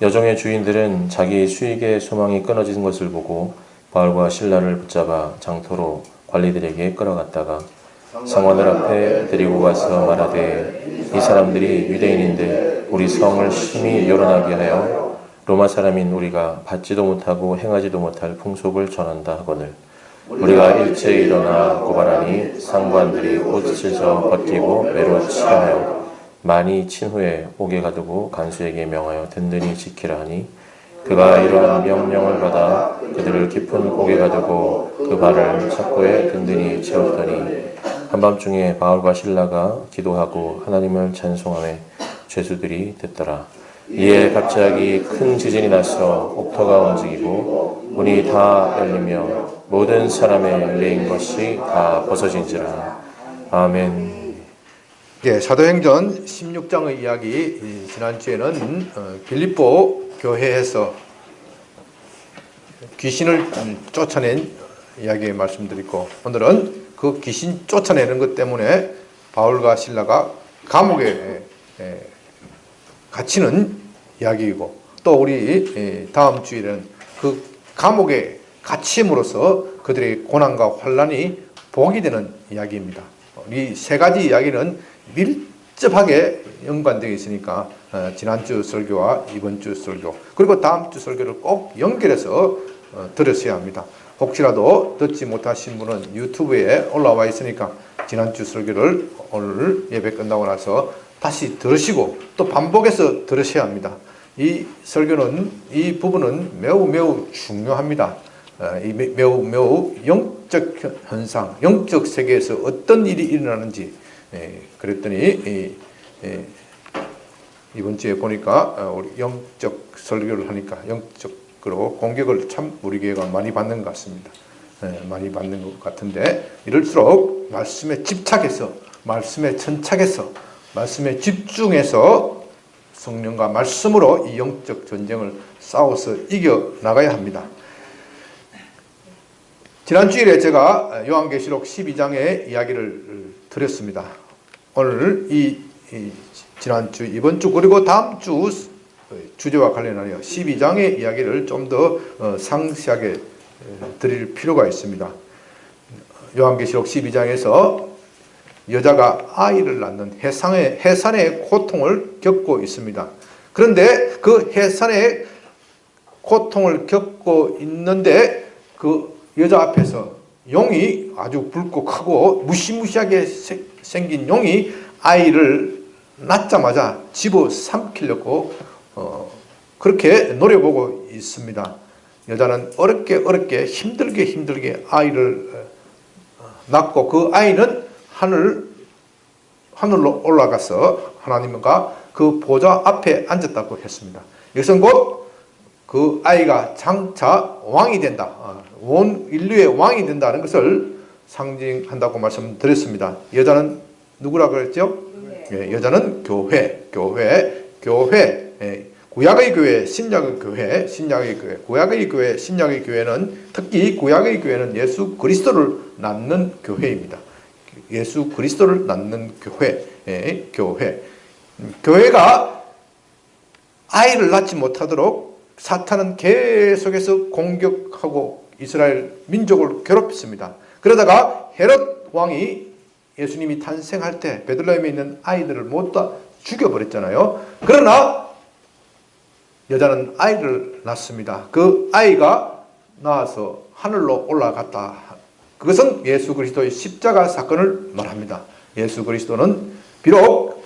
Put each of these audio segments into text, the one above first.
여종의 주인들은 자기 수익의 소망이 끊어진 것을 보고 바울과 실라를 붙잡아 장터로 관리들에게 끌어갔다가 성원을 앞에 데리고 가서 말하되 이 사람들이 유대인인데 우리 성을 심히 요란하게 하여 로마 사람인 우리가 받지도 못하고 행하지도 못할 풍속을 전한다 하거늘 우리가 일찍 일어나 고발하니 상관들이 옷을 벗기고 매로 치하여 많이 친 후에 옥에 가두고 간수에게 명하여 든든히 지키라 하니 그가 이러한 명령을 받아 그들을 깊은 옥에 가두고 그 발을 착고에 든든히 채웠더니 한밤중에 바울과 실라가 기도하고 하나님을 찬송하며 죄수들이 듣더라. 이에 갑자기 큰 지진이 나서 옥터가 움직이고 문이 다 열리며 모든 사람의 매인 것이 다 벗어진지라. 아멘. 예, 사도행전 16장의 이야기, 지난주에는 빌립보 교회에서 귀신을 쫓아낸 이야기 말씀드리고, 오늘은 그 귀신 쫓아내는 것 때문에 바울과 실라가 감옥에 갇히는 이야기이고, 또 우리 다음 주일은 그 감옥에 갇힘으로써 그들의 고난과 환난이 복이 되는 이야기입니다. 이 세 가지 이야기는 밀접하게 연관되어 있으니까 지난주 설교와 이번 주 설교 그리고 다음 주 설교를 꼭 연결해서 들으셔야 합니다. 혹시라도 듣지 못하신 분은 유튜브에 올라와 있으니까 지난주 설교를 오늘 예배 끝나고 나서 다시 들으시고 또 반복해서 들으셔야 합니다. 이 설교는, 이 부분은 매우 중요합니다. 이 매우 영적 현상, 영적 세계에서 어떤 일이 일어나는지 그랬더니 이번 주에 보니까 우리 영적 설교를 하니까 영적으로 공격을 참 우리 교회가 많이 받는 것 같습니다. 많이 받는 것 같은데, 이럴수록 말씀에 집착해서, 말씀에 천착해서, 말씀에 집중해서 성령과 말씀으로 이 영적 전쟁을 싸워서 이겨나가야 합니다. 지난 주일에 제가 요한계시록 12장의 이야기를 드렸습니다. 오늘 지난주, 이번 주, 그리고 다음 주 주제와 관련하여 12장의 이야기를 좀 더 상세하게 드릴 필요가 있습니다. 요한계시록 12장에서 여자가 아이를 낳는 해산의 고통을 겪고 있습니다. 그런데 그 해산의 고통을 겪고 있는데 그 여자 앞에서 용이, 아주 붉고 크고 무시무시하게 생긴 용이 아이를 낳자마자 집어삼키려고 그렇게 노려보고 있습니다. 여자는 어렵게 힘들게 아이를 낳고, 그 아이는 하늘로 올라가서 하나님과 그 보좌 앞에 앉았다고 했습니다. 이것은 곧 그 아이가 장차 왕이 된다, 온 인류의 왕이 된다는 것을 상징한다고 말씀드렸습니다. 여자는 누구라고 그랬죠? 예, 여자는 교회. 구약의 교회, 신약의 교회, 구약의 교회, 신약의 교회는, 특히 구약의 교회는 예수 그리스도를 낳는 교회입니다. 예수 그리스도를 낳는 교회. 교회가 아이를 낳지 못하도록 사탄은 계속해서 공격하고 이스라엘 민족을 괴롭혔습니다. 그러다가 헤롯 왕이 예수님이 탄생할 때 베들레헴에 있는 아이들을 모두 다 죽여버렸잖아요. 그러나 여자는 아이를 낳습니다. 그 아이가 낳아서 하늘로 올라갔다. 그것은 예수 그리스도의 십자가 사건을 말합니다. 예수 그리스도는 비록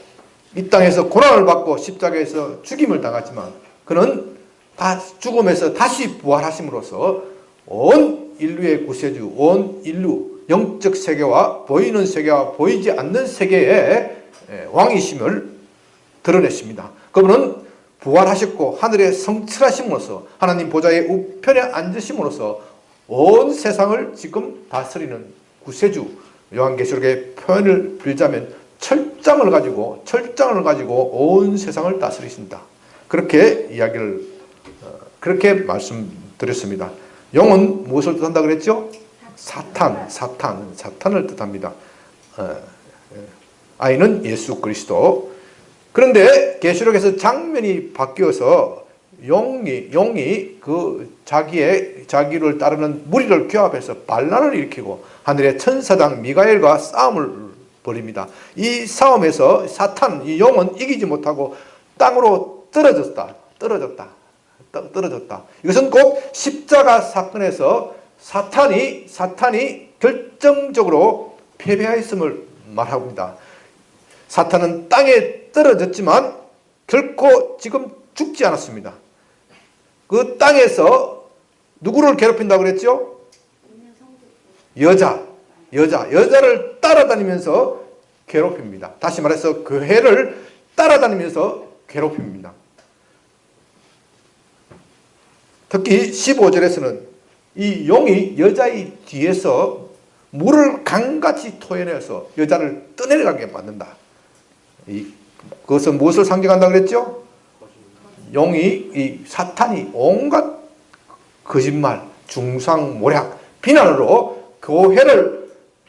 이 땅에서 고난을 받고 십자가에서 죽임을 당하지만 그는 다 죽음에서 다시 부활하심으로써 온 인류의 구세주, 온 인류 영적 세계와 보이는 세계와 보이지 않는 세계의 왕이심을 드러내십니다. 그분은 부활하셨고 하늘에 성취하심으로써 하나님 보좌의 우편에 앉으심으로써 온 세상을 지금 다스리는 구세주, 요한계시록의 표현을 빌자면 철장을 가지고 온 세상을 다스리신다. 그렇게 이야기를 그렇게 말씀드렸습니다. 용은 무엇을 뜻한다 그랬죠? 사탄을 뜻합니다. 아이는 예수 그리스도. 그런데 계시록에서 장면이 바뀌어서 용이 그 자기를 따르는 무리를 규합해서 반란을 일으키고 하늘의 천사장 미가엘과 싸움을 벌입니다. 이 싸움에서 사탄, 이 용은 이기지 못하고 땅으로 떨어졌다. 이것은 곧 십자가 사건에서 사탄이 결정적으로 패배하였음을 말합니다. 사탄은 땅에 떨어졌지만 결코 지금 죽지 않았습니다. 그 땅에서 누구를 괴롭힌다고 그랬죠? 여자를 따라다니면서 괴롭힙니다. 다시 말해서 교회를 따라다니면서 괴롭힙니다. 특히 15절에서는 이 용이 여자의 뒤에서 물을 강같이 토해내서 여자를 떠내려가게 만든다. 그것은 무엇을 상징한다고 그랬죠? 사탄이 온갖 거짓말, 중상모략, 비난으로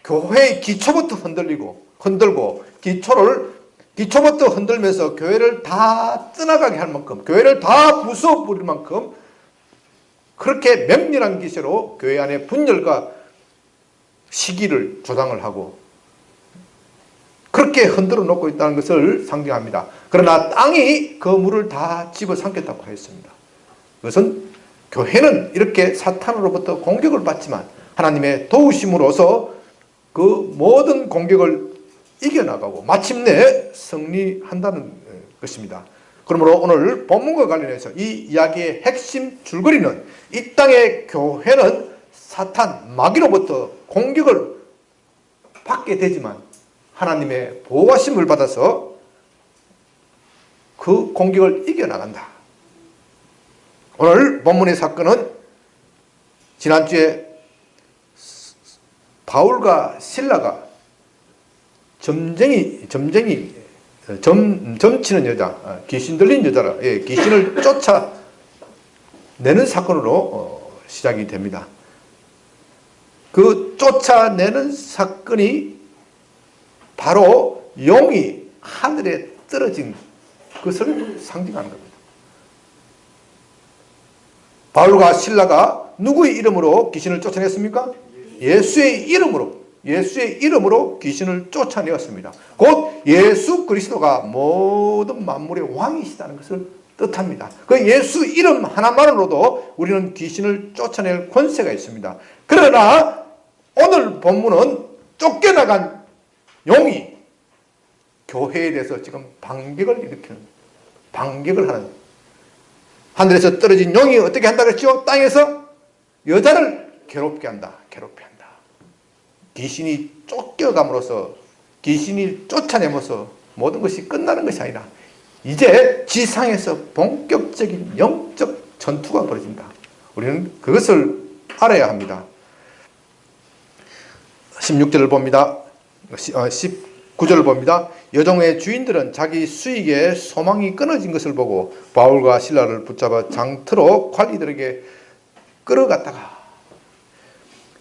교회의 기초부터 흔들고 기초부터 흔들면서 교회를 다 떠나가게 할 만큼, 교회를 다 부숴버릴 만큼 그렇게 맹렬한 기세로 교회 안에 분열과 시기를 조장을 하고 그렇게 흔들어 놓고 있다는 것을 상징합니다. 그러나 땅이 그 물을 다 집어삼켰다고 하였습니다. 그것은 교회는 이렇게 사탄으로부터 공격을 받지만 하나님의 도우심으로서 그 모든 공격을 이겨나가고 마침내 승리한다는 것입니다. 그러므로 오늘 본문과 관련해서 이 이야기의 핵심 줄거리는 이 땅의 교회는 사탄, 마귀로부터 공격을 받게 되지만 하나님의 보호하심을 받아서 그 공격을 이겨나간다. 오늘 본문의 사건은 지난주에 바울과 실라가 점치는 여자, 귀신 들린 여자라, 귀신을 쫓아내는 사건으로 시작이 됩니다. 그 쫓아내는 사건이 바로 용이 하늘에 떨어진 것을 상징하는 겁니다. 바울과 실라가 누구의 이름으로 귀신을 쫓아냈습니까? 예수의 이름으로 귀신을 쫓아내었습니다. 곧 예수 그리스도가 모든 만물의 왕이시다는 것을 뜻합니다. 그 예수 이름 하나만으로도 우리는 귀신을 쫓아낼 권세가 있습니다. 그러나 오늘 본문은 쫓겨나간 용이 교회에 대해서 지금 반격을 하는, 하늘에서 떨어진 용이 어떻게 한다고 했죠? 땅에서 여자를 괴롭게 한다. 귀신이 쫓겨감으로써, 귀신이 쫓아내면서 모든 것이 끝나는 것이 아니라 이제 지상에서 본격적인 영적 전투가 벌어진다. 우리는 그것을 알아야 합니다. 16절을 봅니다. 19절을 봅니다. 여종의 주인들은 자기 수익에 소망이 끊어진 것을 보고 바울과 실라를 붙잡아 장터로 관리들에게 끌어갔다가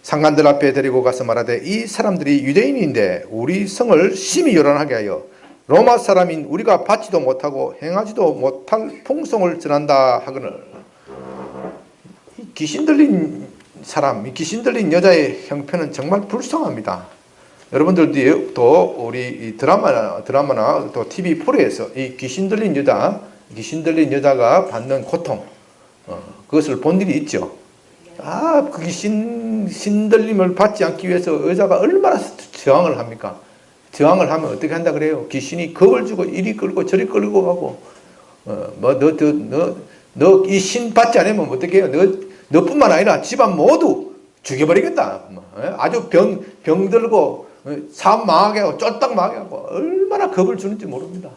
상관들 앞에 데리고 가서 말하되 이 사람들이 유대인인데 우리 성을 심히 요란하게 하여 로마 사람인 우리가 받지도 못하고 행하지도 못할 풍성을 전한다 하거늘. 귀신 들린 사람, 귀신 들린 여자의 형편은 정말 불쌍합니다. 여러분들도 우리 드라마나 또 TV 프로에서 이 귀신 들린 여자가 받는 고통, 그것을 본 일이 있죠. 그 신들림을 받지 않기 위해서 여자가 얼마나 저항을 합니까? 저항을 하면 어떻게 한다 그래요? 귀신이 겁을 주고 이리 끌고 저리 끌고 가고, 너 이 신 받지 않으면 어떻게 해요? 너뿐만 아니라 집안 모두 죽여버리겠다. 아주 병들고 삶 망하게 하고 쫄딱 망하게 하고 얼마나 겁을 주는지 모릅니다.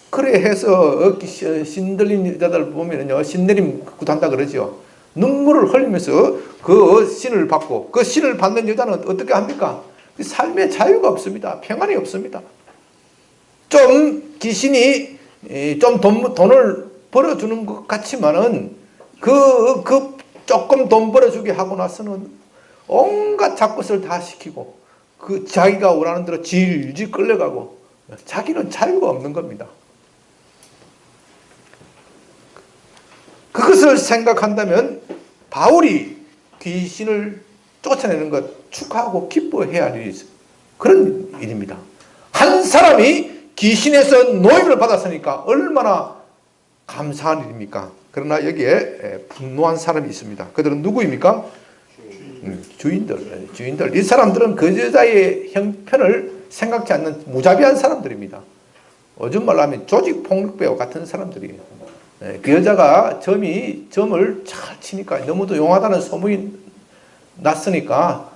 그래 해서 신들린 여자들 보면요, 신내림 구한다 그러죠. 눈물을 흘리면서 그 신을 받고, 그 신을 받는 여자는 어떻게 합니까? 삶의 자유가 없습니다. 평안이 없습니다. 좀 귀신이 좀 돈을 벌어주는 것 같지만은 그 조금 돈 벌어주게 하고 나서는 온갖 잡것을 다 시키고 그 자기가 원하는 대로 질질 끌려가고 자기는 자유가 없는 겁니다. 그것을 생각한다면 바울이 귀신을 쫓아내는 것 축하하고 기뻐해야 할 일이 있어요. 그런 일입니다. 한 사람이 귀신에서 노임을 받았으니까 얼마나 감사한 일입니까? 그러나 여기에 분노한 사람이 있습니다. 그들은 누구입니까? 주인들. 이 사람들은 그 여자의 형편을 생각지 않는 무자비한 사람들입니다. 요즘 말로 하면 조직 폭력배와 같은 사람들이에요. 그 여자가 점을 잘 치니까 너무도 용하다는 소문이 났으니까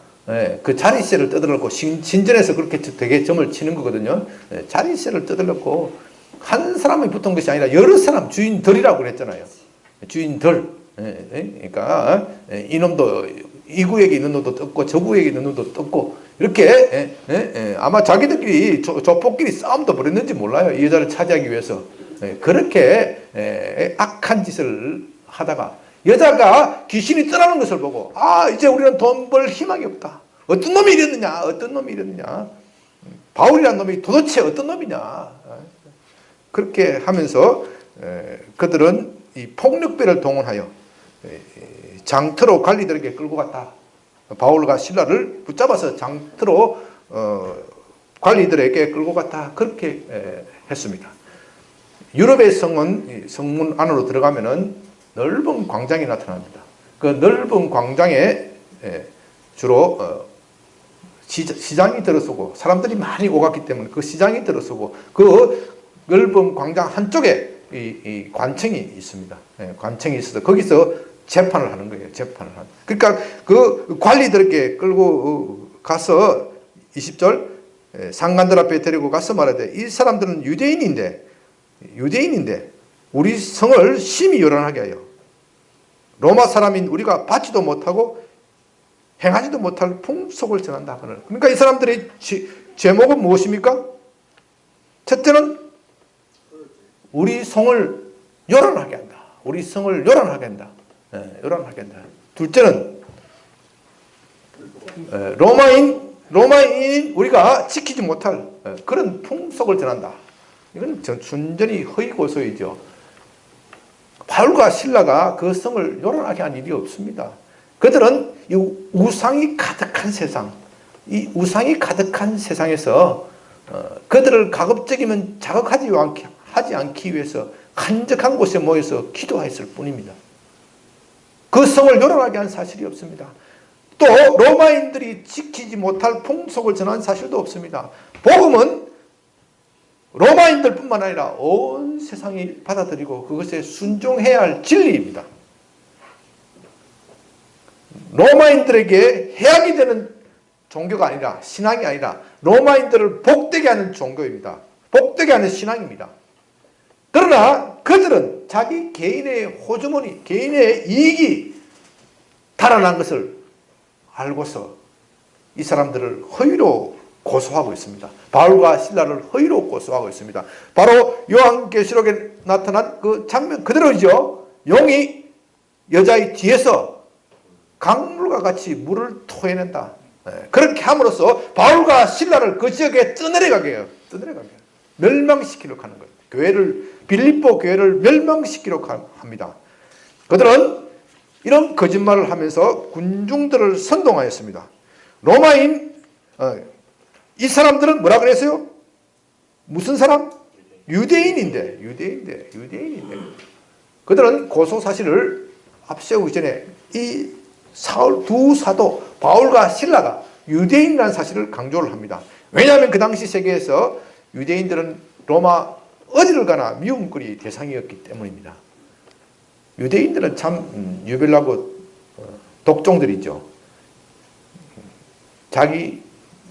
그 자리세를 떠들었고, 신전에서 그렇게 되게 점을 치는 거거든요. 자리세를 떠들었고, 한 사람이 붙은 것이 아니라 여러 사람, 주인들이라고 그랬잖아요. 주인들. 그러니까 이놈도 이 구역에 있는 놈도 떴고 저 구역에 있는 놈도 떴고, 이렇게 아마 자기들끼리 조폭끼리 싸움도 벌였는지 몰라요. 이 여자를 차지하기 위해서. 그렇게 악한 짓을 하다가 여자가 귀신이 떠나는 것을 보고, 이제 우리는 돈 벌 희망이 없다. 어떤 놈이 이랬느냐. 바울이라는 놈이 도대체 어떤 놈이냐. 그렇게 하면서 그들은 이 폭력배를 동원하여 장터로 관리들에게 끌고 갔다. 바울과 실라를 붙잡아서 장터로 관리들에게 끌고 갔다. 그렇게 했습니다. 유럽의 성문 안으로 들어가면은 넓은 광장이 나타납니다. 그 넓은 광장에 주로 시장이 들어서고 사람들이 많이 오갔기 때문에 그 시장이 들어서고, 그 넓은 광장 한쪽에 이 관청이 있습니다. 관청이 있어서 거기서 재판을 하는 거예요. 그러니까 그 관리들에게 끌고 가서 20절 상관들 앞에 데리고 가서 말하되, 이 사람들은 유대인인데 우리 성을 심히 요란하게 하여 로마 사람인 우리가 받지도 못하고 행하지도 못할 풍속을 전한다. 그러니까 이 사람들의 제목은 무엇입니까? 첫째는 우리 성을 요란하게 한다. 요란하게 한다. 둘째는 로마인 우리가 지키지 못할 그런 풍속을 전한다. 이건 순전히 허위고소이죠. 바울과 실라가 그 성을 요란하게 한 일이 없습니다. 그들은 이 우상이 가득한 세상에서 그들을 가급적이면 하지 않기 위해서 한적한 곳에 모여서 기도했을 뿐입니다. 그 성을 요란하게 한 사실이 없습니다. 또 로마인들이 지키지 못할 풍속을 전한 사실도 없습니다. 복음은 로마인들뿐만 아니라 온 세상이 받아들이고 그것에 순종해야 할 진리입니다. 로마인들에게 해악이 되는 종교가 아니라, 신앙이 아니라 로마인들을 복되게 하는 종교입니다. 복되게 하는 신앙입니다. 그러나 그들은 자기 개인의 호주머니, 개인의 이익이 달아난 것을 알고서 이 사람들을 허위로 고소하고 있습니다. 바울과 실라를 허위로 고소하고 있습니다. 바로 요한계시록에 나타난 그 장면 그대로이죠. 용이 여자의 뒤에서 강물과 같이 물을 토해낸다. 그렇게 함으로써 바울과 실라를 그 지역에 떠내려가게 해요. 멸망시키려고 하는 거예요. 빌립보 교회를 멸망시키려고 합니다. 그들은 이런 거짓말을 하면서 군중들을 선동하였습니다. 이 사람들은 뭐라 그랬어요? 무슨 사람? 유대인인데. 그들은 고소 사실을 앞세우기 전에 이 두 사도 바울과 실라가 유대인이라는 사실을 강조를 합니다. 왜냐하면 그 당시 세계에서 유대인들은 로마 어디를 가나 미움거리 대상이었기 때문입니다. 유대인들은 참 유별나고 독종들이죠. 자기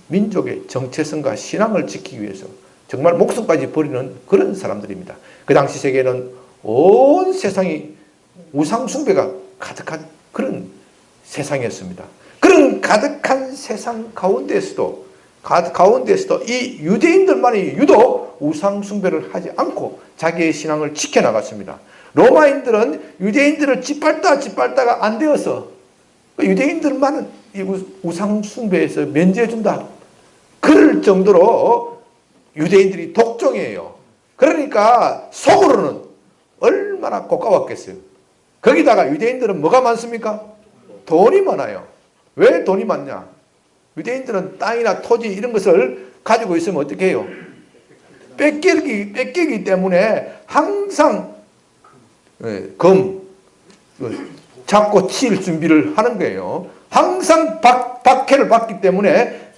민족의 정체성과 신앙을 지키기 위해서 정말 목숨까지 버리는 그런 사람들입니다. 그 당시 세계는 온 세상이 우상 숭배가 가득한 그런 세상이었습니다. 그런 가득한 세상 가운데에서도 이 유대인들만이 유독 우상 숭배를 하지 않고 자기의 신앙을 지켜나갔습니다. 로마인들은 유대인들을 짓밟다가 안 되어서 유대인들만은 이 우상 숭배에서 면제해준다. 그럴 정도로 유대인들이 독종이에요. 그러니까 속으로는 얼마나 고가웠겠어요. 거기다가 유대인들은 뭐가 많습니까? 돈이 많아요. 왜 돈이 많냐? 유대인들은 땅이나 토지 이런 것을 가지고 있으면 어떻게 해요? 뺏기기 때문에 항상 잡고 칠 준비를 하는 거예요. 항상 박해를 받기 때문에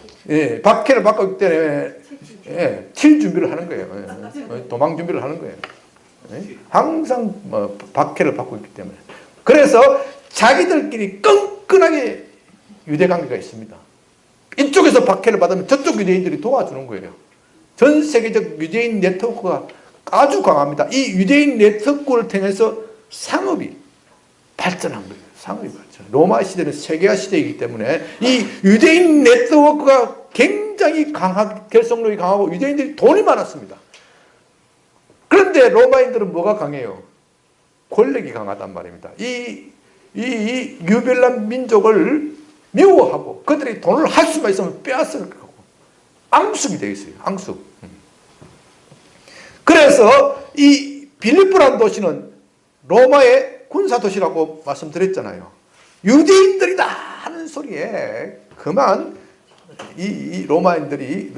박해를 받고 있기 때문에 칠 준비를 하는 거예요. 도망 준비를 하는 거예요. 항상 박해를 받고 있기 때문에. 그래서 자기들끼리 끈끈하게 유대관계가 있습니다. 이쪽에서 박해를 받으면 저쪽 유대인들이 도와주는 거예요. 전 세계적 유대인 네트워크가 아주 강합니다. 이 유대인 네트워크를 통해서 상업이 발전한 거예요. 상업이 발전. 로마 시대는 세계화 시대이기 때문에 이 유대인 네트워크가 굉장히 결속력이 강하고 유대인들이 돈이 많았습니다. 그런데 로마인들은 뭐가 강해요? 권력이 강하단 말입니다. 이 유별난 민족을 미워하고 그들이 돈을 할 수만 있으면 빼앗을 거고 앙숙이 되어 있어요. 앙숙. 그래서 이 빌립보라는 도시는 로마의 군사도시라고 말씀드렸잖아요. 유대인들이다 하는 소리에 그만 이 로마인들이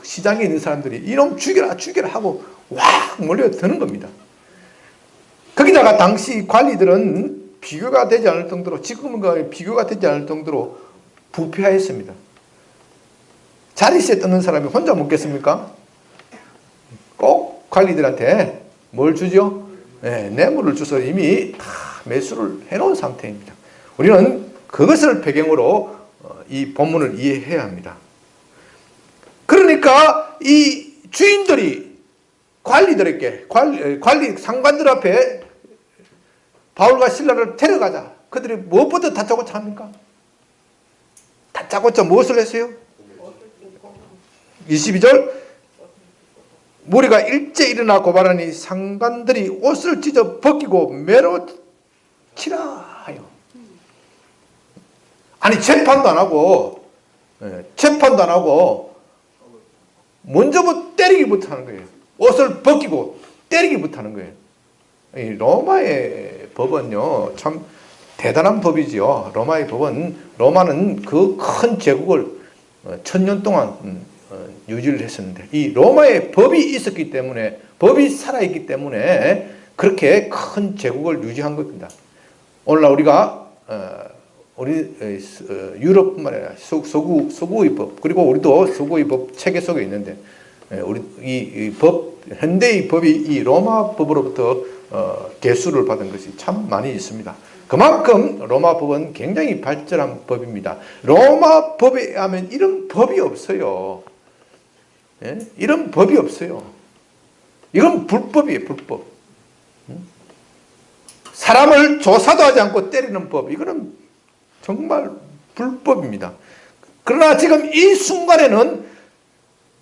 시장에 있는 사람들이 이놈 죽여라 하고 확 몰려드는 겁니다. 거기다가 당시 관리들은 비교가 되지 않을 정도로, 지금과 비교가 되지 않을 정도로 부패하였습니다. 자릿세 뜯는 사람이 혼자 먹겠습니까? 꼭 관리들한테 뭘 주죠? 뇌물을 줘서 이미 다 매수를 해놓은 상태입니다. 우리는 그것을 배경으로 이 본문을 이해해야 합니다. 그러니까 이 주인들이 관리들에게, 관리 상관들 앞에 바울과 실라를 데려가자. 그들이 무엇부터 다짜고짜 합니까? 다짜고짜 무엇을 했어요? 22절 무리가 일제 일어나 고발하니 상관들이 옷을 찢어 벗기고 매로 치라 하여. 아니 재판도 안 하고 먼저부터 때리기부터 하는 거예요. 옷을 벗기고 때리기부터 하는 거예요. 이 로마의 법은요 참 대단한 법이지요. 로마의 법은, 로마는 그 큰 제국을 1000년 동안 유지를 했었는데 이 로마의 법이 있었기 때문에, 법이 살아있기 때문에 그렇게 큰 제국을 유지한 겁니다. 오늘날 우리가 우리 유럽뿐만 아니라 서구의 법, 그리고 우리도 서구의 법 체계 속에 있는데 우리 이 법, 현대의 법이 이 로마 법으로부터 개수를 받은 것이 참 많이 있습니다. 그만큼 로마 법은 굉장히 발전한 법입니다. 로마 법에 하면 이런 법이 없어요. 이런 법이 없어요. 이건 불법이에요, 불법. 사람을 조사도 하지 않고 때리는 법, 이거는 정말 불법입니다. 그러나 지금 이 순간에는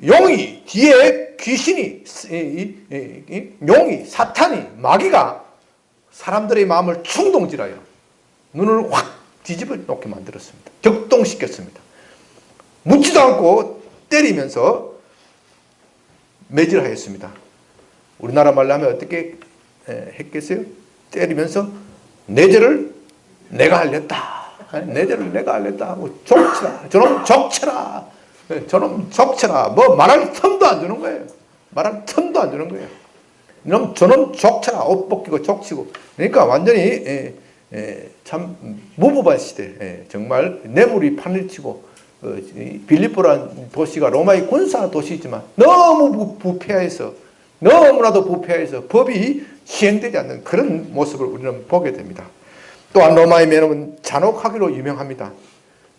용이, 뒤에 귀신이, 용이, 사탄이, 마귀가 사람들의 마음을 충동질하여 눈을 확 뒤집어 놓게 만들었습니다. 격동시켰습니다. 묻지도 않고 때리면서 매질하였습니다. 우리나라 말로 하면 어떻게 했겠어요? 때리면서 내 죄를 내가 알렸다. 내 죄를 내가 알렸다 하고 족치라. 저놈 족쳐라. 저놈 족쳐라. 뭐 말할 틈도 안 주는 거예요. 말할 틈도 안 주는 거예요. 저놈 족쳐라. 옷 벗기고 족치고. 그러니까 완전히 참 무법한 시대. 정말 뇌물이 판을 치고 빌립보라는 도시가 로마의 군사 도시이지만 너무 부패해서, 너무나도 부패해서 법이 시행되지 않는 그런 모습을 우리는 보게 됩니다. 또한 로마의 매너는 잔혹하기로 유명합니다.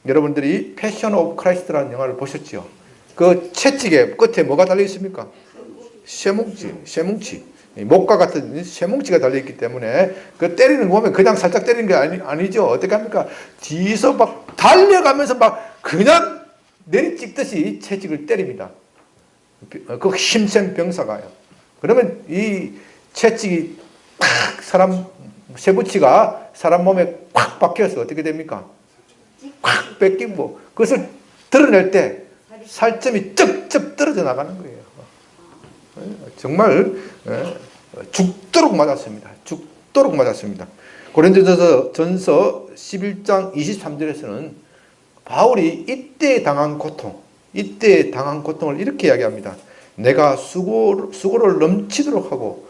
여러분들이 패션 오브 크라이스트라는 영화를 보셨죠? 그 채찍에 끝에 뭐가 달려 있습니까? 쇠뭉치. 목과 같은 쇠뭉치가 달려있기 때문에 그 때리는 거 보면 그냥 살짝 때리는 게 아니죠. 어떻게 합니까? 뒤에서 막 달려가면서 막 그냥 내리찍듯이 채찍을 때립니다. 그 힘센 병사가요. 그러면 이 채찍이 팍 쇠붙이가 사람 몸에 팍 박혀서 어떻게 됩니까? 팍 뺏기고 그것을 드러낼 때 살점이 쩍쩍 떨어져 나가는 거예요. 정말 죽도록 맞았습니다. 죽도록 맞았습니다. 고린도전서 11장 23절에서는 바울이 이때 당한 고통을 이렇게 이야기합니다. 내가 수고를 넘치도록 하고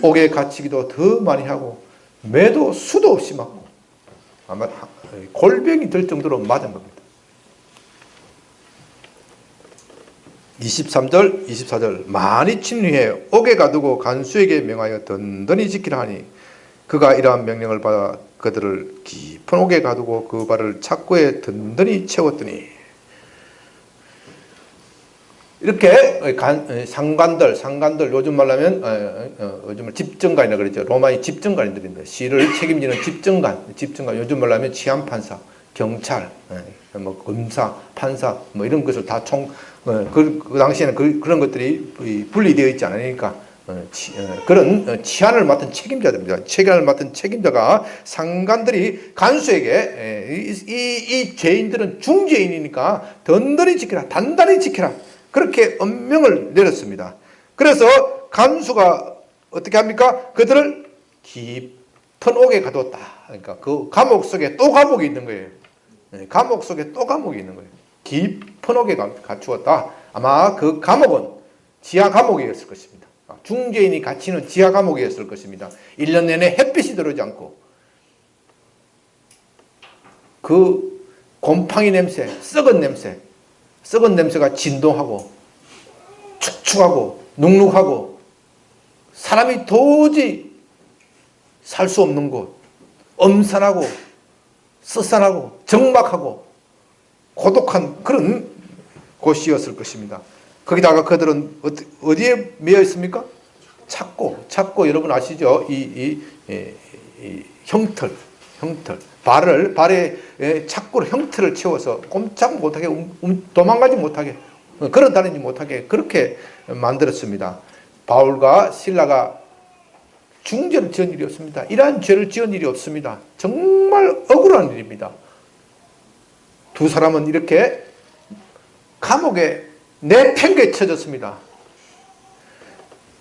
옥에 갇히기도 더 많이 하고 매도 수도 없이 맞고 아마 골병이 될 정도로 맞은 겁니다. 23절, 24절 많이 친 후에 옥에 가두고 간수에게 명하여 든든히 지키라 하니 그가 이러한 명령을 받아 그들을 깊은 옥에 가두고 그 발을 착고에 든든히 채웠더니 이렇게 상관들 요즘 말하면 요즘 집정관이라고 그러죠. 로마의 집정관들인데 시를 책임지는 집정관 요즘 말하면 치안판사, 경찰, 뭐 검사, 판사 뭐 이런 것을 다 그 당시에는 그런 것들이 분리되어 있지 않으니까 그런 치안을 맡은 책임자들입니다. 치안을 맡은 책임자가 상관들이 간수에게 이 죄인들은 중죄인이니까 단단히 지키라 그렇게 엄명을 내렸습니다. 그래서 간수가 어떻게 합니까? 그들을 깊은 옥에 가뒀다. 그러니까 그 감옥 속에 또 감옥이 있는 거예요. 감옥 속에 또 감옥이 있는 거예요. 깊은 옥에 갇히었다. 아마 그 감옥은 지하 감옥이었을 것입니다. 중죄인이 갇히는 지하 감옥이었을 것입니다. 1년 내내 햇빛이 들어오지 않고 그 곰팡이 냄새, 썩은 냄새가 진동하고 축축하고 눅눅하고 사람이 도저히 살 수 없는 곳, 엄산하고 쓰산하고 적막하고 고독한 그런 곳이었을 것입니다. 거기다가 그들은 어디에 매여 있습니까? 착고 여러분 아시죠? 이 형틀 발에 착고로 형틀을 채워서 꼼짝 못하게 도망가지 못하게 걸어다니지 못하게 그렇게 만들었습니다. 바울과 실라가 중죄를 지은 일이 없습니다. 이러한 죄를 지은 일이 없습니다. 정말 억울한 일입니다. 두 사람은 이렇게 감옥에 내팽개쳐졌습니다.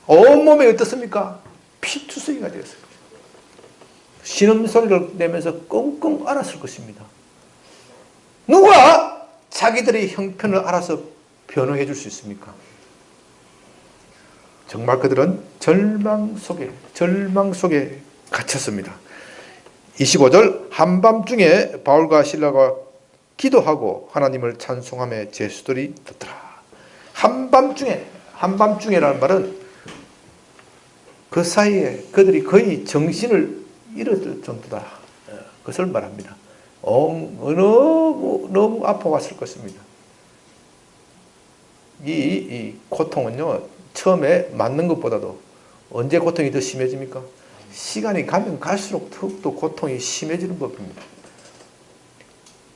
온몸에 어떻습니까? 피투성이가 되었어요. 신음소리를 내면서 끙끙 앓았을 것입니다. 누가 자기들의 형편을 알아서 변호해 줄 수 있습니까? 정말 그들은 절망 속에 갇혔습니다. 25절 한밤중에 바울과 실라가 기도하고 하나님을 찬송하며 제수들이 듣더라. 한밤중에라는 말은 그 사이에 그들이 거의 정신을 잃었을 정도다. 그것을 말합니다. 너무 아파왔을 것입니다. 이 고통은요, 처음에 맞는 것보다도 언제 고통이 더 심해집니까? 시간이 가면 갈수록 더욱더 고통이 심해지는 법입니다.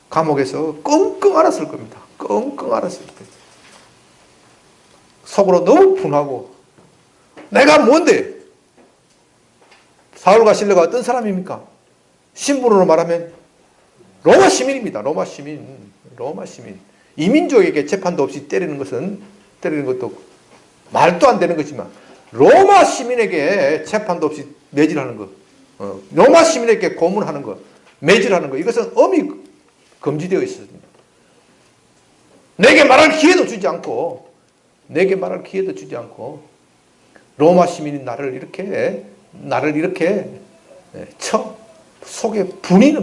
감옥에서 끙끙 앓았을 겁니다. 끙끙 앓았을 겁니다. 속으로 너무 분하고 내가 뭔데? 사울과 실라가 어떤 사람입니까? 신분으로 말하면 로마 시민입니다. 로마 시민. 이민족에게 재판도 없이 때리는 것도 말도 안 되는 거지만 로마 시민에게 재판도 없이 매질하는 것, 로마 시민에게 고문하는 것, 매질하는 것, 이것은 엄히 금지되어 있습니다. 내게 말할 기회도 주지 않고 로마 시민인 나를 이렇게 쳐 속에 분이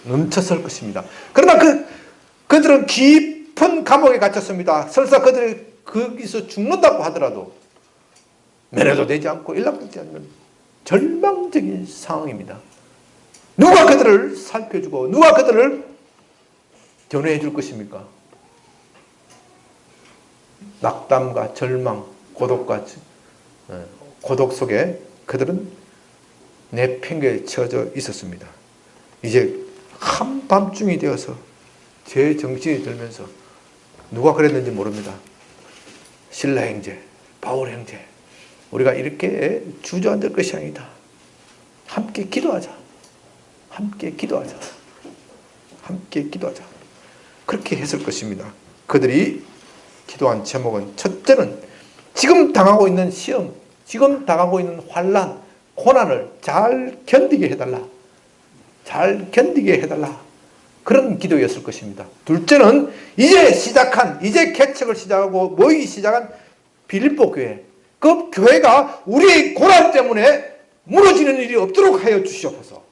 넘쳤을 것입니다. 그러나 그들은 깊은 감옥에 갇혔습니다. 설사 그들이 거기서 죽는다고 하더라도 면회도 되지 않고 연락되지 않는 절망적인 상황입니다. 누가 그들을 살펴주고 누가 그들을 견해해 줄 것입니까? 낙담과 절망, 고독 속에 그들은 내팽개쳐져 있었습니다. 이제 한밤중이 되어서 제 정신이 들면서 누가 그랬는지 모릅니다. 실라 형제, 바울 형제, 우리가 이렇게 주저앉을 것이 아니다. 함께 기도하자. 그렇게 했을 것입니다. 그들이 기도한 제목은 첫째는 지금 당하고 있는 시험, 지금 당하고 있는 환난, 고난을 잘 견디게 해달라. 잘 견디게 해달라. 그런 기도였을 것입니다. 둘째는 이제 개척을 시작하고 모이기 시작한 빌립보 교회. 그 교회가 우리의 고난 때문에 무너지는 일이 없도록 하여 주시옵소서.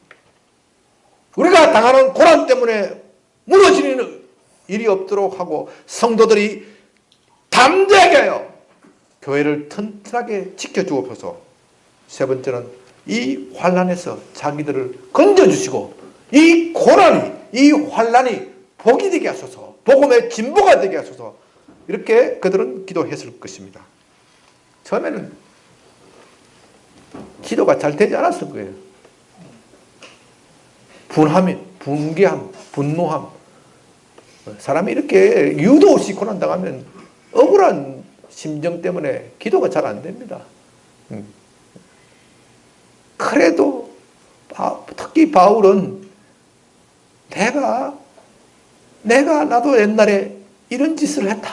우리가 당하는 고난 때문에 무너지는 일이 없도록 하고 성도들이 담대하게 하여 교회를 튼튼하게 지켜주옵소서. 세 번째는 이 환난에서 자기들을 건져주시고 이 고난이, 이 환난이 복이 되게 하소서. 복음의 진보가 되게 하소서. 이렇게 그들은 기도했을 것입니다. 처음에는 기도가 잘 되지 않았을 거예요. 분개함, 분노함. 사람이 이렇게 유도 없이 고난당하면 억울한 심정 때문에 기도가 잘 안 됩니다. 그래도 특히 바울은 나도 옛날에 이런 짓을 했다.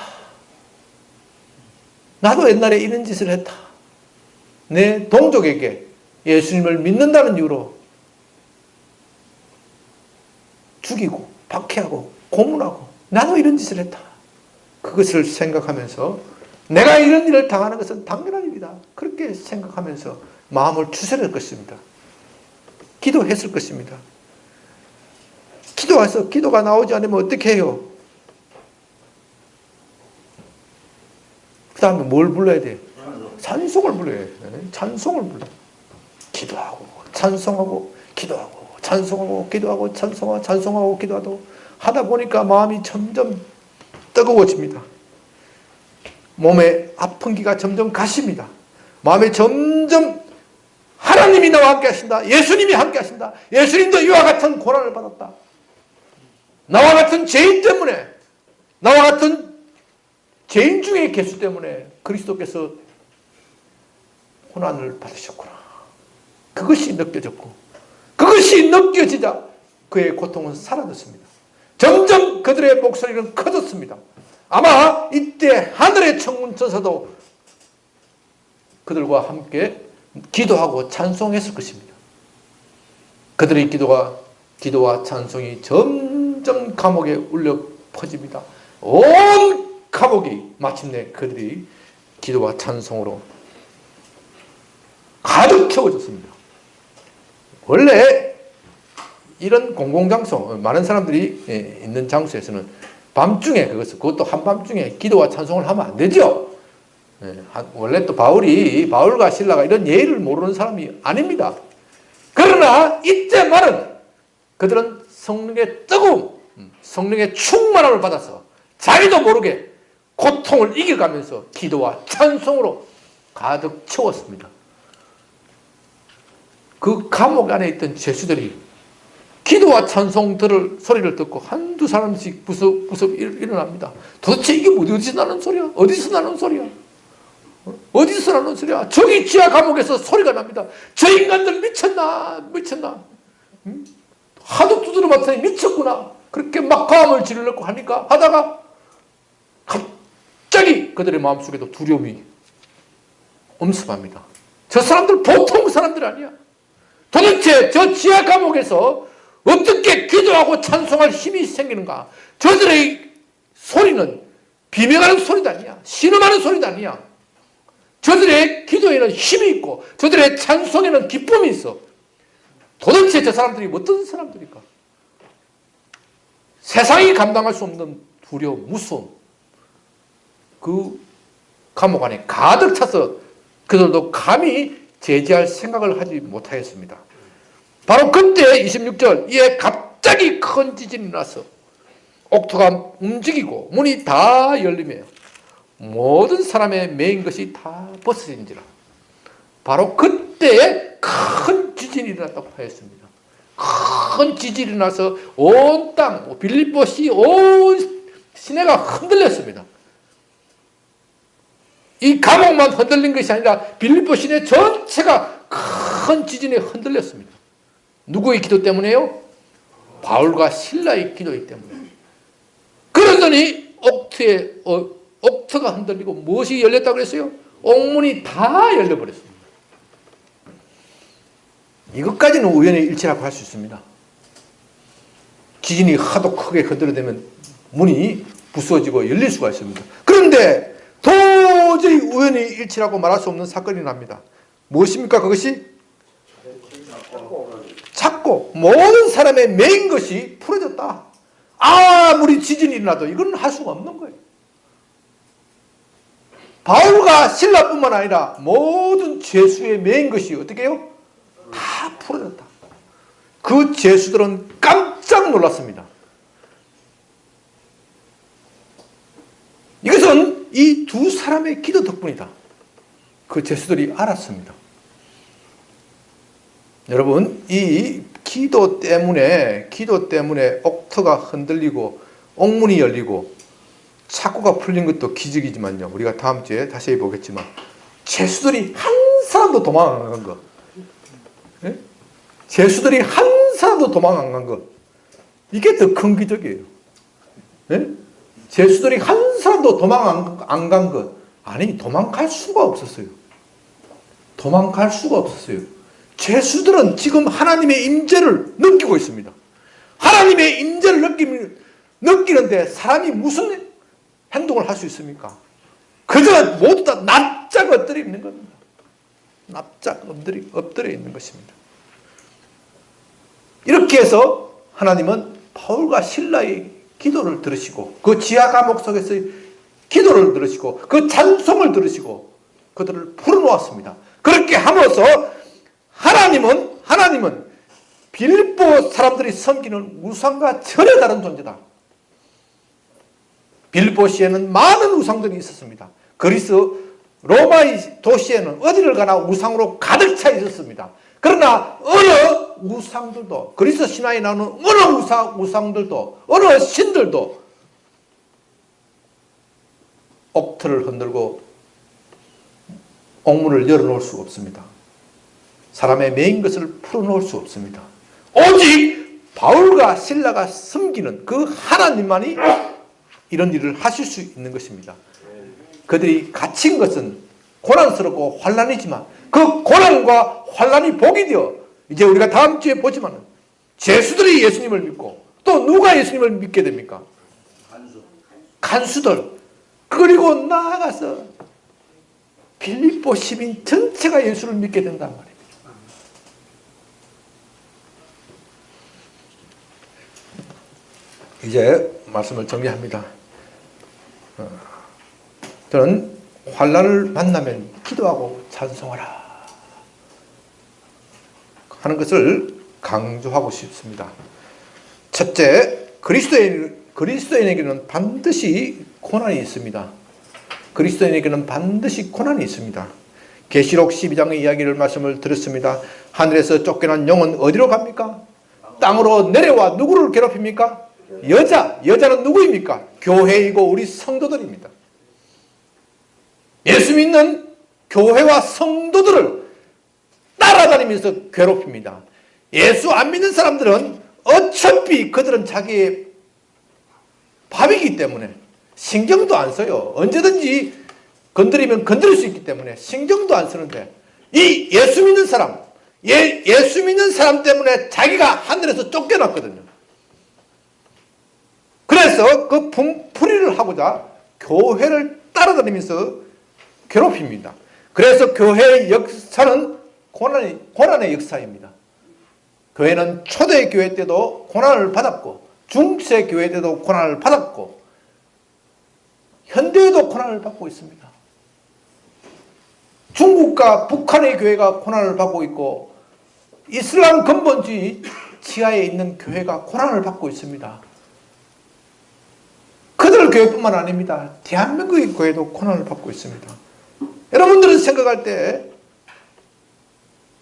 나도 옛날에 이런 짓을 했다. 내 동족에게 예수님을 믿는다는 이유로 죽이고 박해하고 고문하고 나도 이런 짓을 했다. 그것을 생각하면서 내가 이런 일을 당하는 것은 당연한 일이다. 그렇게 생각하면서 마음을 추스릴 것입니다. 기도했을 것입니다. 기도해서 기도가 나오지 않으면 어떻게 해요? 그 다음에 뭘 불러야 돼? 찬송을 불러야 돼. 찬송을 불러. 기도하고 찬송하고 기도하고 찬송하고 기도하고 찬송하고 기도하고 하다 보니까 마음이 점점 뜨거워집니다. 몸에 아픈 기가 점점 가십니다. 마음에 점점 하나님이 나와 함께 하신다. 예수님이 함께 하신다. 예수님도 이와 같은 고난을 받았다. 나와 같은 죄인 때문에, 나와 같은 죄인 중의 개수 때문에 그리스도께서 고난을 받으셨구나. 그것이 느껴졌고, 그것이 느껴지자 그의 고통은 사라졌습니다. 점점 그들의 목소리는 커졌습니다. 아마 이때 하늘의 천군천사도 그들과 함께 기도하고 찬송했을 것입니다. 그들의 기도와 찬송이 점점 감옥에 울려 퍼집니다. 온 감옥이 마침내 그들이 기도와 찬송으로 가득 채워졌습니다. 원래 이런 공공장소, 많은 사람들이 있는 장소에서는 밤중에 그것도 한밤중에 기도와 찬송을 하면 안 되죠. 원래 또 바울과 실라가 이런 예의를 모르는 사람이 아닙니다. 그러나 이때만은 그들은 성령의 뜨거움, 성령의 충만함을 받아서 자기도 모르게 고통을 이겨가면서 기도와 찬송으로 가득 채웠습니다. 그 감옥 안에 있던 죄수들이 기도와 찬송 소리를 듣고 한두 사람씩 부서 일어납니다. 도대체 이게 어디서 나는 소리야? 어디서 나는 소리야? 어디서 나는 소리야? 저기 지하 감옥에서 소리가 납니다. 저 인간들 미쳤나? 하도 두드려 맞더니 미쳤구나. 그렇게 막 고함을 지르려고 하다가 갑자기 그들의 마음속에도 두려움이 엄습합니다. 저 사람들 보통 사람들 아니야. 도대체 저 지하 감옥에서 어떻게 기도하고 찬송할 힘이 생기는가? 저들의 소리는 비명하는 소리도 아니야. 신음하는 소리도 아니야. 저들의 기도에는 힘이 있고 저들의 찬송에는 기쁨이 있어. 도대체 저 사람들이 어떤 사람들일까? 세상이 감당할 수 없는 두려움, 무서움. 그 감옥 안에 가득 차서 그들도 감히 제지할 생각을 하지 못하였습니다. 바로 그때 26절 이에 갑자기 큰 지진이 나서 옥토가 움직이고 문이 다 열리며 모든 사람의 매인 것이 다 벗어진지라. 바로 그때에 큰 지진이 일어났다고 하였습니다. 큰 지진이 일어나서 온 땅, 빌립보시 온 시내가 흔들렸습니다. 이 감옥만 흔들린 것이 아니라 빌립보 시내 전체가 큰 지진에 흔들렸습니다. 누구의 기도 때문에요? 바울과 실라의 기도이기 때문에. 그러더니 옥토가 흔들리고 무엇이 열렸다고 그랬어요? 옥문이 다 열려버렸습니다. 이것까지는 우연의 일치라고 할 수 있습니다. 지진이 하도 크게 흔들어대면 문이 부서지고 열릴 수가 있습니다. 그런데 도저히 우연의 일치라고 말할 수 없는 사건이 납니다. 무엇입니까? 그것이 작고 모든 사람의 매인 것이 풀어졌다. 아무리 지진이 일어나도 이건 할 수가 없는 거예요. 바울과 실라뿐만 아니라 모든 죄수의 매인 것이 어떻게 해요? 다 풀어졌다. 그 죄수들은 깜짝 놀랐습니다. 이것은 이 두 사람의 기도 덕분이다. 그 죄수들이 알았습니다. 여러분, 이 기도 때문에 옥터가 흔들리고 옥문이 열리고 착고가 풀린 것도 기적이지만요. 우리가 다음 주에 다시 보겠지만 죄수들이 한 사람도 도망 안 간 거. 예? 죄수들이 한 사람도 도망 안 간 거. 이게 더 큰 기적이에요. 예? 죄수들이 한 사람도 도망 안 간 것. 아니, 도망갈 수가 없었어요. 도망갈 수가 없었어요. 죄수들은 지금 하나님의 임재를 느끼고 있습니다. 하나님의 임재를 느끼는데 사람이 무슨 행동을 할 수 있습니까? 그저 모두 다 납작 엎드려 있는 겁니다. 납작 엎드려 있는 것입니다. 이렇게 해서 하나님은 바울과 실라의 기도를 들으시고 그 지하 감옥 속에서의 기도를 들으시고 그 찬송을 들으시고 그들을 풀어놓았습니다. 그렇게 함으로써 하나님은 빌립보 사람들이 섬기는 우상과 전혀 다른 존재다. 빌립보시에는 많은 우상들이 있었습니다. 그리스 로마 도시에는 어디를 가나 우상으로 가득 차 있었습니다. 그러나 어느 우상들도 그리스 신화에 나오는 어느 우상들도 어느 신들도 옥틀을 흔들고 옥문을 열어놓을 수 없습니다. 사람의 매인 것을 풀어놓을 수 없습니다. 오직 바울과 실라가 섬기는 그 하나님만이 이런 일을 하실 수 있는 것입니다. 그들이 갇힌 것은 고난스럽고 환난이지만 그 고난과 환난이 복이 되어 이제 우리가 다음 주에 보지만 죄수들이 예수님을 믿고 또 누가 예수님을 믿게 됩니까? 간수들. 그리고 나아가서 빌립보 시민 전체가 예수를 믿게 된단 말입니다. 이제 말씀을 정리합니다. 저는 환난을 만나면 기도하고 찬송하라 하는 것을 강조하고 싶습니다. 첫째, 그리스도인에게는 반드시 고난이 있습니다. 그리스도인에게는 반드시 고난이 있습니다. 계시록 12장의 이야기를 말씀을 드렸습니다. 하늘에서 쫓겨난 영은 어디로 갑니까? 땅으로 내려와 누구를 괴롭힙니까? 여자는 누구입니까? 교회이고 우리 성도들입니다. 예수 믿는 교회와 성도들을 따라다니면서 괴롭힙니다. 예수 안 믿는 사람들은 어차피 그들은 자기의 밥이기 때문에 신경도 안 써요. 언제든지 건드리면 건드릴 수 있기 때문에 신경도 안 쓰는데 이 예수 믿는 사람, 예수 믿는 사람 때문에 자기가 하늘에서 쫓겨났거든요. 그래서 그 분풀이를 하고자 교회를 따라다니면서 괴롭힙니다. 그래서 교회의 역사는 고난의 역사입니다. 교회는 초대교회 때도 고난을 받았고 중세교회 때도 고난을 받았고 현대에도 고난을 받고 있습니다. 중국과 북한의 교회가 고난을 받고 있고 이슬람 근본주의 지하에 있는 교회가 고난을 받고 있습니다. 그들 교회뿐만 아닙니다. 대한민국의 교회도 고난을 받고 있습니다. 여러분들은 생각할 때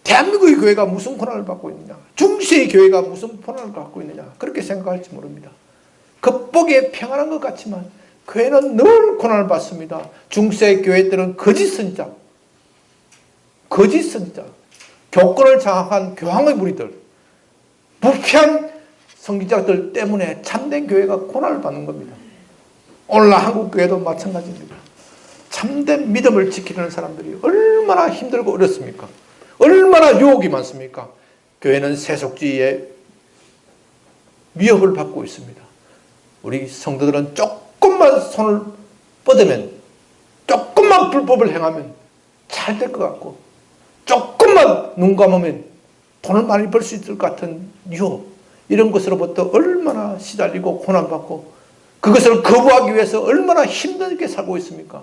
대한민국의 교회가 무슨 고난을 받고 있느냐, 중세의 교회가 무슨 고난을 받고 있느냐 그렇게 생각할지 모릅니다. 겉보기에 평안한 것 같지만 교회는 늘 고난을 받습니다. 중세 교회 때는 거짓 선지자, 교권을 장악한 교황의 무리들, 부패한 선지자들 때문에 참된 교회가 고난을 받는 겁니다. 오늘날 한국 교회도 마찬가지입니다. 참된 믿음을 지키는 사람들이 얼마나 힘들고 어렵습니까? 얼마나 유혹이 많습니까? 교회는 세속주의의 위협을 받고 있습니다. 우리 성도들은 조금만 손을 뻗으면, 조금만 불법을 행하면 잘 될 것 같고, 조금만 눈 감으면 돈을 많이 벌 수 있을 것 같은 유혹, 이런 것으로부터 얼마나 시달리고 고난받고 그것을 거부하기 위해서 얼마나 힘들게 살고 있습니까?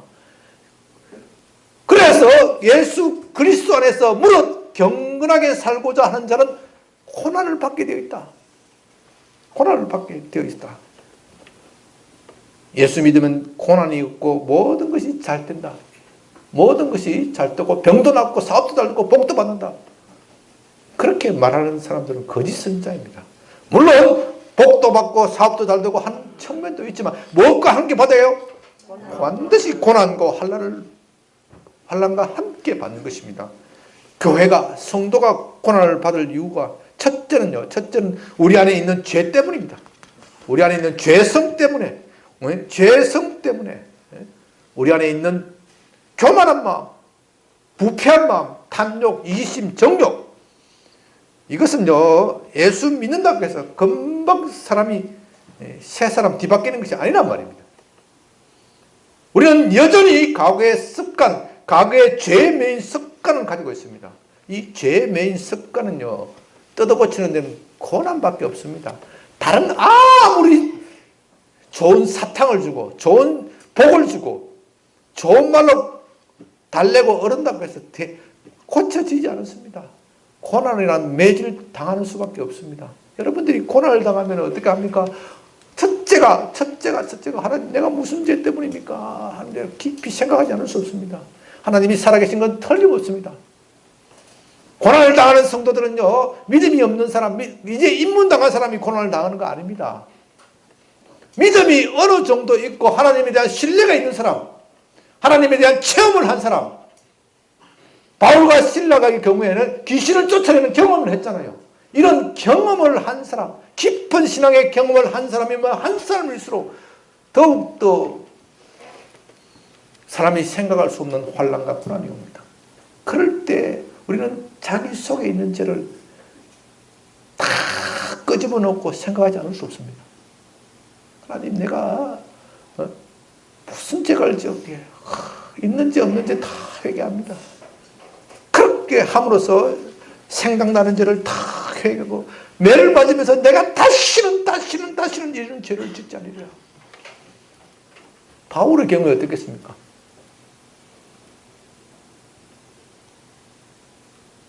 그래서 예수 그리스도 안에서 무릇 경건하게 살고자 하는 자는 고난을 받게 되어 있다. 고난을 받게 되어 있다. 예수 믿으면 고난이 없고 모든 것이 잘 된다. 모든 것이 잘 되고 병도 낫고 사업도 잘 되고 복도 받는다. 그렇게 말하는 사람들은 거짓 선자입니다. 물론 복도 받고 사업도 잘 되고 하는 측면도 있지만 무엇과 함께 받아요? 반드시 고난과 환난과 함께 받는 것입니다. 교회가, 성도가 고난을 받을 이유가 첫째는 우리 안에 있는 죄 때문입니다. 우리 안에 있는 죄성 때문에, 우리 안에 있는 교만한 마음, 부패한 마음, 탐욕, 이기심, 정욕, 이것은요 예수 믿는다고 해서 금방 사람이 새 사람 뒤바뀌는 것이 아니란 말입니다. 우리는 여전히 과거의 습관, 과거의 죄의 메인 습관을 가지고 있습니다. 이 죄의 메인 습관은요 뜯어고치는 데는 고난밖에 없습니다. 다른 아무리 좋은 사탕을 주고 좋은 복을 주고 좋은 말로 달래고 어른다고 해서 고쳐지지 않습니다. 고난이란 매질 당하는 수밖에 없습니다. 여러분들이 고난을 당하면 어떻게 합니까? 첫째가 하나님 내가 무슨 죄 때문입니까? 하는데 깊이 생각하지 않을 수 없습니다. 하나님이 살아계신 건 틀림없습니다. 고난을 당하는 성도들은요 믿음이 없는 사람, 이제 입문당한 사람이 고난을 당하는 거 아닙니다. 믿음이 어느 정도 있고 하나님에 대한 신뢰가 있는 사람, 하나님에 대한 체험을 한 사람, 바울과 실라의 경우에는 귀신을 쫓아내는 경험을 했잖아요. 이런 경험을 한 사람, 깊은 신앙의 경험을 한 사람이면 한 사람일수록 더욱더 사람이 생각할 수 없는 환난과 고난이 옵니다. 그럴 때 우리는 자기 속에 있는 죄를 다 끄집어 놓고 생각하지 않을 수 없습니다. 하나님 내가 무슨 죄를 지었기에 있는지 없는지 다 회개합니다. 그렇게 함으로써 생각나는 죄를 다 회개하고 매를 맞으면서 내가 다시는 이런 죄를 짓지 않으리라. 바울의 경우에 어떻겠습니까?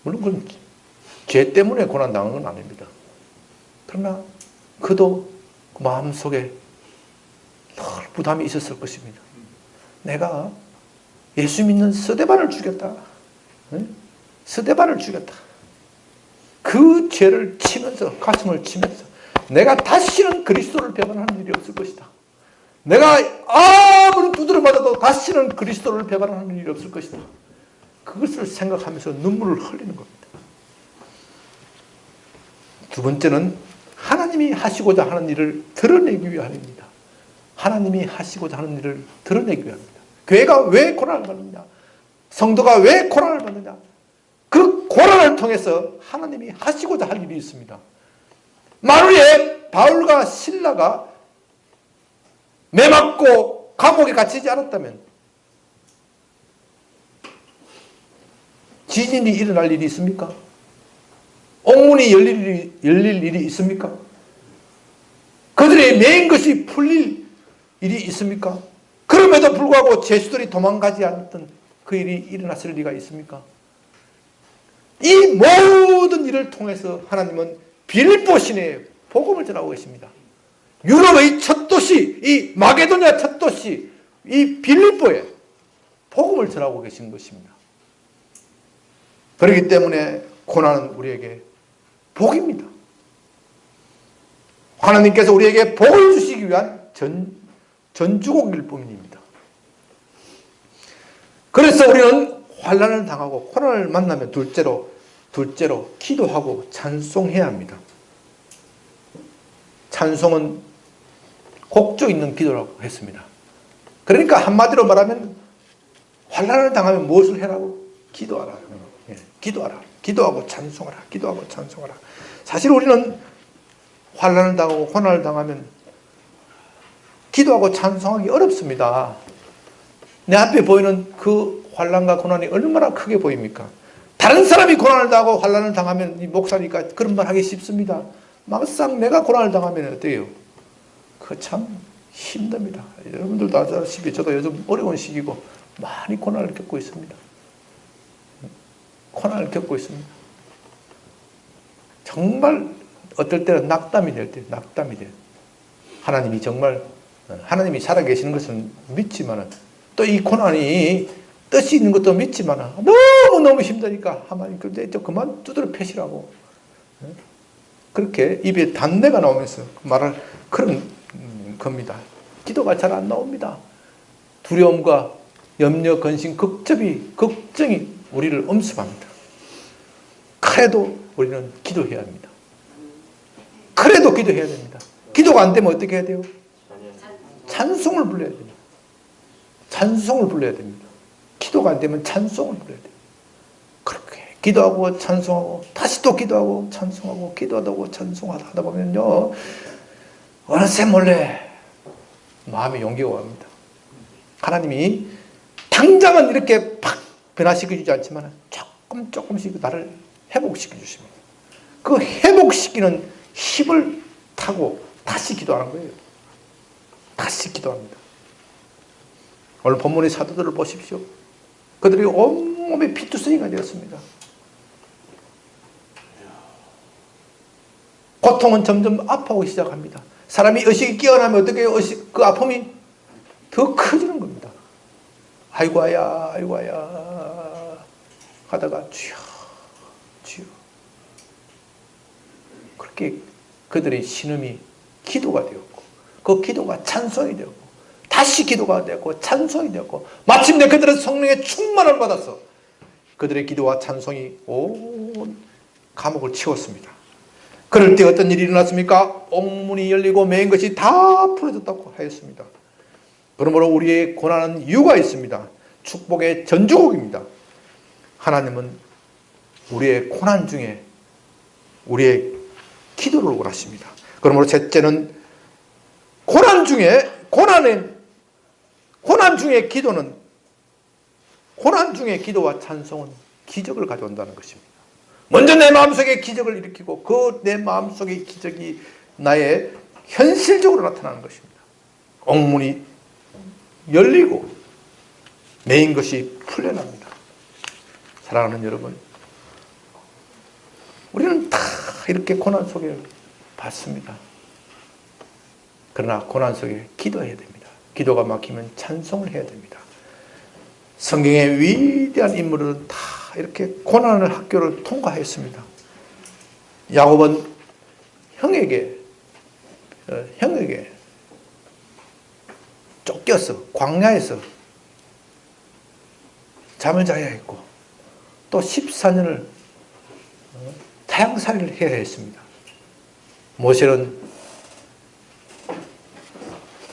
물론 그건 죄 때문에 고난당한 건 아닙니다. 그러나 그도 그 마음속에 늘 부담이 있었을 것입니다. 내가 예수 믿는 스데반을 죽였다. 스데반을 죽였다. 그 죄를 치면서, 가슴을 치면서 내가 다시는 그리스도를 배반하는 일이 없을 것이다. 내가 아무리 두드려 맞아도 다시는 그리스도를 배반하는 일이 없을 것이다. 그것을 생각하면서 눈물을 흘리는 겁니다. 두 번째는 하나님이 하시고자 하는 일을 드러내기 위함입니다. 하나님이 하시고자 하는 일을 드러내기 위함입니다. 교회가 왜 고난을 받느냐? 성도가 왜 고난을 받느냐? 그 고난을 통해서 하나님이 하시고자 할 일이 있습니다. 만일에 바울과 실라가 매맞고 감옥에 갇히지 않았다면 지진이 일어날 일이 있습니까? 옥문이 열릴 일이 있습니까? 그들의 매인 것이 풀릴 일이 있습니까? 그럼에도 불구하고 죄수들이 도망가지 않았던 그 일이 일어났을 리가 있습니까? 이 모든 일을 통해서 하나님은 빌립보 시내에 복음을 전하고 계십니다. 유럽의 첫 도시, 이 마게도냐 첫 도시, 이 빌립보에 복음을 전하고 계신 것입니다. 그렇기 때문에 고난은 우리에게 복입니다. 하나님께서 우리에게 복을 주시기 위한 전주곡일 뿐입니다. 그래서 우리는 환난을 당하고 고난을 만나면 둘째로 기도하고 찬송해야 합니다. 찬송은 곡조 있는 기도라고 했습니다. 그러니까 한마디로 말하면 환난을 당하면 무엇을 해라고? 기도하라. 기도하라. 기도하고 찬송하라. 기도하고 찬송하라. 사실 우리는 환난을 당하고 고난을 당하면 기도하고 찬송하기 어렵습니다. 내 앞에 보이는 그 환난과 고난이 얼마나 크게 보입니까? 다른 사람이 고난을 당하고 환난을 당하면 이 목사니까 그런 말 하기 쉽습니다. 막상 내가 고난을 당하면 어때요? 그거 참 힘듭니다. 여러분들도 아시다시피 저도 요즘 어려운 시기고 많이 고난을 겪고 있습니다. 고난을 겪고 있습니다. 정말 어떨 때는 낙담이 될 때, 낙담이 돼요. 하나님이 정말, 하나님이 살아계시는 것은 믿지만은, 또 이 고난이 뜻이 있는 것도 믿지만은, 너무너무 힘드니까, 하나님, 근데 좀 그만 두드려 패시라고. 그렇게 입에 단내가 나오면서 말할 그런 겁니다. 기도가 잘 안 나옵니다. 두려움과 염려, 근심, 걱정이 우리를 엄습합니다. 그래도 우리는 기도해야 합니다. 그래도 기도해야 됩니다. 기도가 안 되면 어떻게 해야 돼요? 찬송을 불러야 됩니다. 찬송을 불러야 됩니다. 기도가 안 되면 찬송을 불러야 돼요. 그렇게 기도하고 찬송하고 다시 또 기도하고 찬송하고 기도하고 찬송하다 보면요, 어느새 몰래 마음의 용기가 옵니다. 하나님이 당장은 이렇게 팍 변화시켜주지 않지만 조금씩 나를 회복시켜 주십니다. 그 회복시키는 힘을 타고 다시 기도하는 거예요. 다시 기도합니다. 오늘 본문의 사도들을 보십시오. 그들이 온몸에 피투성이가 되었습니다. 고통은 점점 아파오기 시작합니다. 사람이 의식이 깨어나면 어떻게 해요? 그 아픔이 더 커지는 겁니다. 아이고야 하다가 주여 그렇게 그들의 신음이 기도가 되었고, 그 기도가 찬송이 되었고, 다시 기도가 되었고 찬송이 되었고, 마침내 그들은 성령의 충만을 받아서 그들의 기도와 찬송이 온 감옥을 채웠습니다. 그럴 때 어떤 일이 일어났습니까? 옥문이 열리고 매인 것이 다 풀어졌다고 하였습니다. 그러므로 우리의 고난은 이유가 있습니다. 축복의 전주곡입니다. 하나님은 우리의 고난 중에 우리의 기도를 원하십니다. 그러므로 셋째는 고난 중에 기도와 찬송은 기적을 가져온다는 것입니다. 먼저 내 마음속에 기적을 일으키고 그 내 마음속의 기적이 나의 현실적으로 나타나는 것입니다. 옥문이 열리고 매인 것이 풀려납니다. 사랑하는 여러분, 우리는 다 이렇게 고난 속에 받습니다. 그러나 고난 속에 기도해야 됩니다. 기도가 막히면 찬송을 해야 됩니다. 성경의 위대한 인물들은 다 이렇게 고난의 학교를 통과했습니다. 야곱은 형에게 쫓겨서 광야에서 잠을 자야 했고, 또 14년을 타향살이를 해야 했습니다. 모세는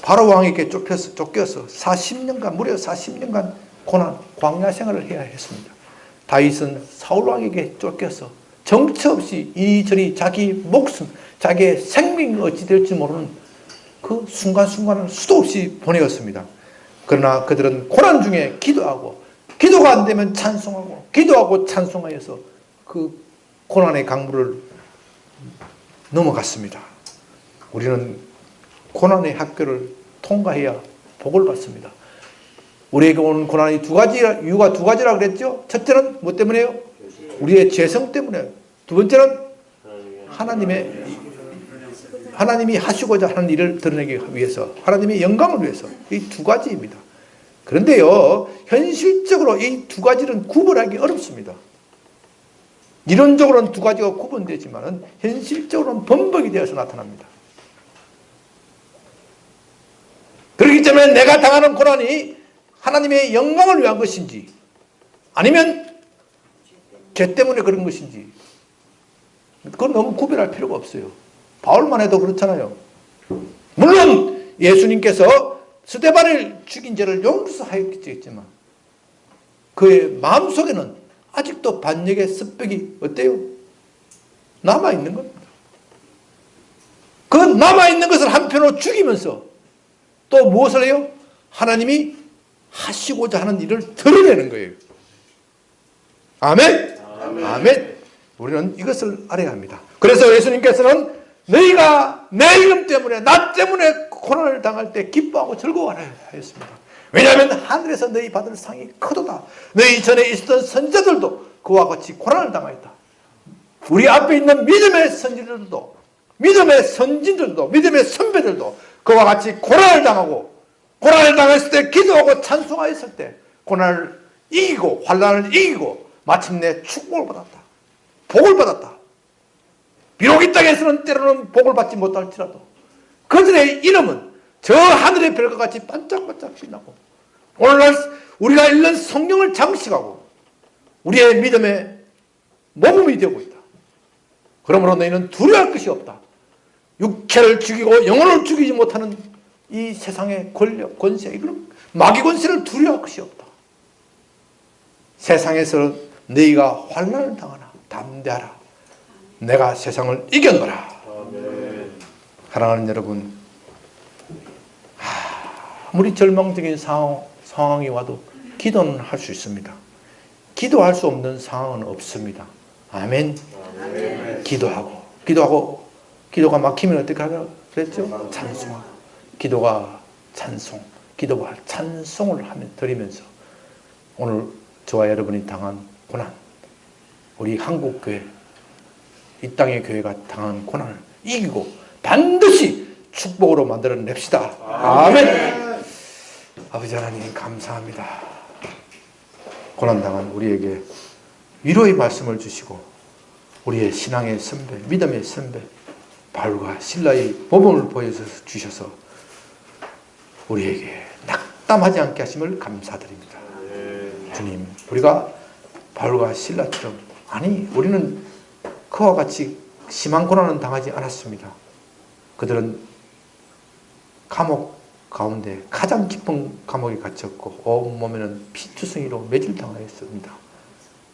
바로 왕에게 쫓겨서 40년간, 무려 40년간 고난, 광야 생활을 해야 했습니다. 다윗은 사울 왕에게 쫓겨서 정처 없이 이리저리 자기 목숨, 자기의 생명이 어찌 될지 모르는 그 순간순간을 수도 없이 보내었습니다. 그러나 그들은 고난 중에 기도하고, 기도가 안 되면 찬송하고, 기도하고 찬송하여서 그 고난의 강물을 넘어갔습니다. 우리는 고난의 학교를 통과해야 복을 받습니다. 우리에게 오는 고난이 이유가 두 가지라 그랬죠. 첫째는 뭐 때문에요? 우리의 죄성 때문에. 두 번째는 하나님이 하시고자 하는 일을 드러내기 위해서, 하나님의 영광을 위해서. 이 두 가지입니다. 그런데요, 현실적으로 이 두 가지는 구분하기 어렵습니다. 이론적으로는 두 가지가 구분되지만 현실적으로는 범벅이 되어서 나타납니다. 그렇기 때문에 내가 당하는 고난이 하나님의 영광을 위한 것인지, 아니면 죄 때문에 그런 것인지, 그건 너무 구별할 필요가 없어요. 바울만 해도 그렇잖아요. 물론 예수님께서 스데반을 죽인 죄를 용서하였겠지만 그의 마음속에는 아직도 반역의 습벽이 어때요? 남아있는 겁니다. 그 남아있는 것을 한편으로 죽이면서 또 무엇을 해요? 하나님이 하시고자 하는 일을 드러내는 거예요. 아멘? 아멘. 우리는 이것을 알아야 합니다. 그래서 예수님께서는 너희가 내 이름 때문에 나 때문에 고난을 당할 때 기뻐하고 즐거워하라 하였습니다. 왜냐하면 하늘에서 너희 받을 상이 크도다. 너희 전에 있었던 선자들도 그와 같이 고난을 당하였다. 우리 앞에 있는 믿음의 선지들도, 믿음의 선진들도, 믿음의 선배들도 그와 같이 고난을 당하고, 고난을 당했을 때 기도하고 찬송하였을 때 고난을 이기고 환난을 이기고 마침내 축복을 받았다. 복을 받았다. 비록 이 땅에서는 때로는 복을 받지 못할지라도 그들의 이름은 저 하늘의 별과 같이 반짝반짝 빛나고, 오늘날 우리가 읽는 성경을 장식하고 우리의 믿음의 모범이 되고 있다. 그러므로 너희는 두려워할 것이 없다. 육체를 죽이고 영혼을 죽이지 못하는 이 세상의 권력, 권세, 이거는 마귀 권세를 두려워할 것이 없다. 세상에서 너희가 환난을 당하나 담대하라. 내가 세상을 이겼노라. 사랑하는 여러분, 아무리 절망적인 상황이 와도 기도는 할 수 있습니다. 기도할 수 없는 상황은 없습니다. 아멘. 기도하고 기도가 막히면 어떻게 하라 그랬죠? 찬송하고, 기도가 찬송, 기도가 찬송을 드리면서 오늘 저와 여러분이 당한 고난, 우리 한국교회, 이 땅의 교회가 당한 고난을 이기고 반드시 축복으로 만들어냅시다. 아멘. 아버지 하나님 감사합니다. 고난당한 우리에게 위로의 말씀을 주시고 우리의 신앙의 선배, 믿음의 선배 바울과 실라의 모범을 보여주셔서 우리에게 낙담하지 않게 하심을 감사드립니다. 주님, 우리가 바울과 실라처럼, 아니 우리는 그와 같이 심한 고난은 당하지 않았습니다. 그들은 감옥 가운데 가장 깊은 감옥에 갇혔고 온몸에는 피투성이로 매질당하였습니다.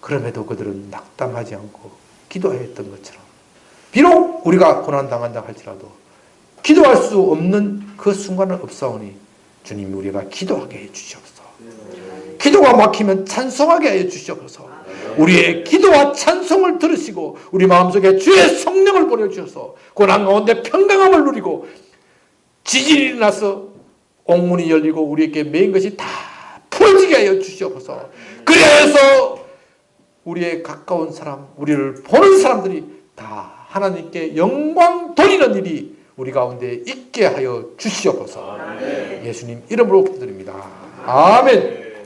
그럼에도 그들은 낙담하지 않고 기도하였던 것처럼, 비록 우리가 고난당한다 할지라도 기도할 수 없는 그 순간은 없사오니 주님, 우리가 기도하게 해주시옵소서. 기도가 막히면 찬송하게 해주시옵소서. 우리의 기도와 찬송을 들으시고 우리 마음속에 주의 성령을 보내주셔서 고난 가운데 평강함을 누리고 지진이 일어나서 옥문이 열리고 우리에게 매인 것이 다 풀어지게 하여 주시옵소서. 그래서 우리의 가까운 사람, 우리를 보는 사람들이 다 하나님께 영광 돌리는 일이 우리 가운데 있게 하여 주시옵소서. 예수님 이름으로 기도드립니다. 아멘.